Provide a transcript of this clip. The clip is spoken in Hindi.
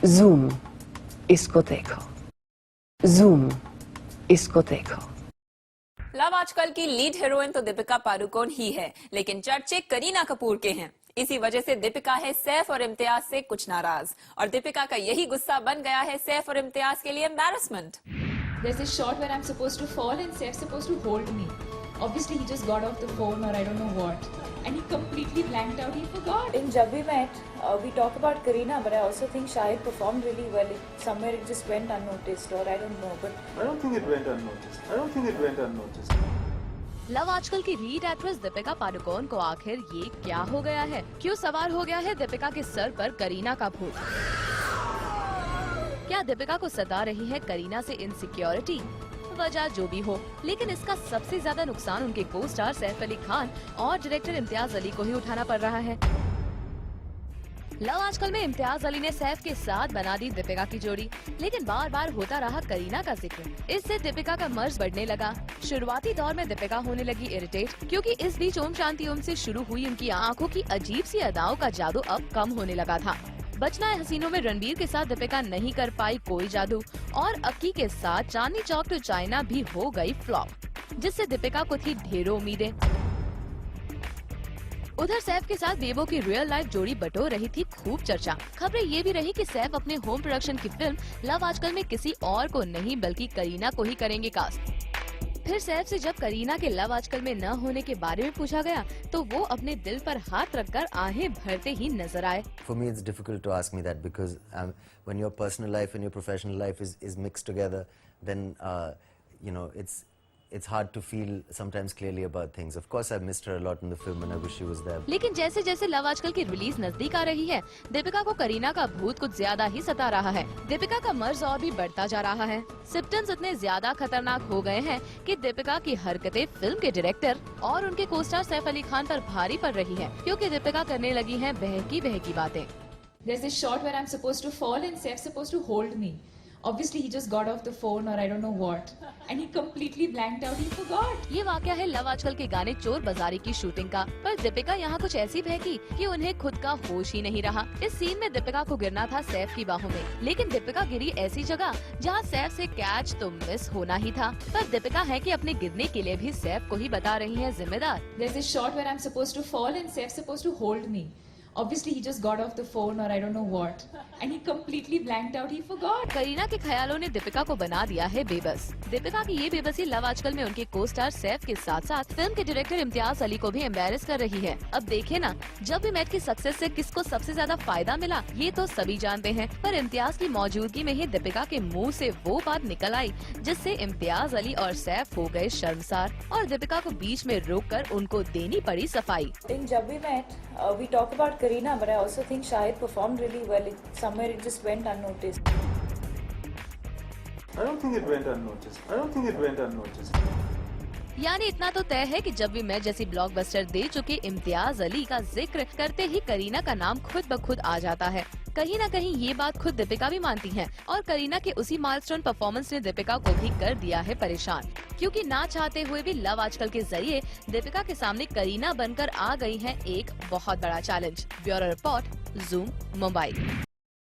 जूम, इसको देखो। जूम, इसको देखो। लव आजकल की लीड हीरोइन तो दीपिका पादुकोण ही है, लेकिन चर्चे करीना कपूर के हैं। इसी वजह से दीपिका है सैफ और इम्तियाज से कुछ नाराज, और दीपिका का यही गुस्सा बन गया है सैफ और इम्तियाज के लिए embarrassment. There's this shot where I'm supposed to fall and Saif's supposed to hold me. Obviously, he just got off the phone or I don't know what. And he completely blanked out. He forgot. In Jab We Met, we talk about Kareena, but I also think Shahid performed really well. Somewhere it just went unnoticed, or I don't know. But I don't think it went unnoticed. I don't think it went unnoticed. Love आजकल की लीड एक्ट्रेस दीपिका पादुकोण को आखिर ये क्या हो गया है? क्यों सवार हो गया है दीपिका के सर पर करीना का भूत? क्या दीपिका को सता रही है करीना से इनसिक्योरिटी? वजह जो भी हो, लेकिन इसका सबसे ज्यादा नुकसान उनके को स्टार सैफ अली खान और डायरेक्टर इम्तियाज अली को ही उठाना पड़ रहा है। लव आजकल में इम्तियाज अली ने सैफ के साथ बना दी दीपिका की जोड़ी, लेकिन बार बार होता रहा करीना का जिक्र। इससे दीपिका का मर्ज बढ़ने लगा। शुरुआती दौर में दीपिका होने लगी इरिटेट, क्योंकि इस बीच ओम शांति ओम से शुरू हुई उनकी आंखों की अजीब सी अदाओं का जादू अब कम होने लगा था। बचना है हसीनों में रणबीर के साथ दीपिका नहीं कर पाई कोई जादू, और अक्की के साथ चांदनी चौक टू चाइना भी हो गई फ्लॉप, जिससे दीपिका को थी ढेरों उम्मीदें। उधर सैफ के साथ बेबो की रियल लाइफ जोड़ी बटोर रही थी खूब चर्चा। खबरें ये भी रही कि सैफ अपने होम प्रोडक्शन की फिल्म लव आजकल में किसी और को नहीं बल्कि करीना को ही करेंगे कास्ट। फिर सैफ से जब करीना के लव आजकल में न होने के बारे में पूछा गया, तो वो अपने दिल पर हाथ रखकर आहें भरते ही नजर आए। For me, it's difficult to ask me that because when your personal life and your professional life is mixed together, then you know it's hard to feel sometimes clearly about things. Of course, I've missed her a lot in the film and I wish she was there. लेकिन जैसे जैसे लव आजकल की रिलीज नजदीक आ रही है, दीपिका को करीना का भूत कुछ ज्यादा ही सता रहा है। दीपिका का मर्ज और भी बढ़ता जा रहा है। सिम्पटम्स इतने ज्यादा खतरनाक हो गए हैं कि दीपिका की हरकतें फिल्म के डायरेक्टर और उनके को-स्टार सैफ अली खान पर भारी पड़ रही है, क्योंकि दीपिका करने लगी है बहकी बातें। There's this shot where I'm supposed to fall and Saif's supposed to hold me. Obviously, he just got off the phone or I don't know what. And he completely blanked out. He forgot. ये वाकया है लव आजकल के गाने चोर बाजारी की शूटिंग का, पर दीपिका यहाँ कुछ ऐसी बहकी कि उन्हें खुद का होश ही नहीं रहा। इस सीन में दीपिका को गिरना था सैफ की बाहों में, लेकिन दीपिका गिरी ऐसी जगह जहाँ सैफ से कैच तो मिस होना ही था। पर दीपिका है कि अपने गिरने के लिए भी सैफ को ही बता रही है जिम्मेदार। There's this shot where I'm supposed to fall and Saif's supposed to hold me. Obviously, he just got off the phone or I don't know what. And he completely blanked out. He forgot. Kareena के ख्यालों ने दीपिका को बना दिया है बेबस। दीपिका की ये बेबसी लव आजकल में उनके को स्टार सैफ के साथ साथ फिल्म के डायरेक्टर इम्तियाज अली को भी एम्बैरेस कर रही है। अब देखे ना, जब भी मैट की सक्सेस से किसको सबसे ज्यादा फायदा मिला ये तो सभी जानते हैं, पर इम्तियाज की मौजूदगी में ही दीपिका के मुँह से वो बात निकल आई जिससे इम्तियाज अली और सैफ हो गए शर्मसार, और दीपिका को बीच में रोक कर उनको देनी पड़ी सफाई। in Jab We Met, we talk about Kareena, but I also think Shahid performed really well. Somewhere it just went unnoticed. I don't think it went unnoticed. I don't think it went unnoticed. यानी इतना तो तय है कि जब भी मैं जैसी ब्लॉकबस्टर दे चुके इम्तियाज अली का जिक्र करते ही करीना का नाम खुद ब खुद आ जाता है। कहीं न कहीं ये बात खुद दीपिका भी मानती हैं, और करीना के उसी माइलस्टोन परफॉर्मेंस ने दीपिका को भी कर दिया है परेशान, क्योंकि ना चाहते हुए भी लव आजकल के जरिए दीपिका के सामने करीना बनकर आ गई है एक बहुत बड़ा challenge. Bureau report, zoom, Mumbai.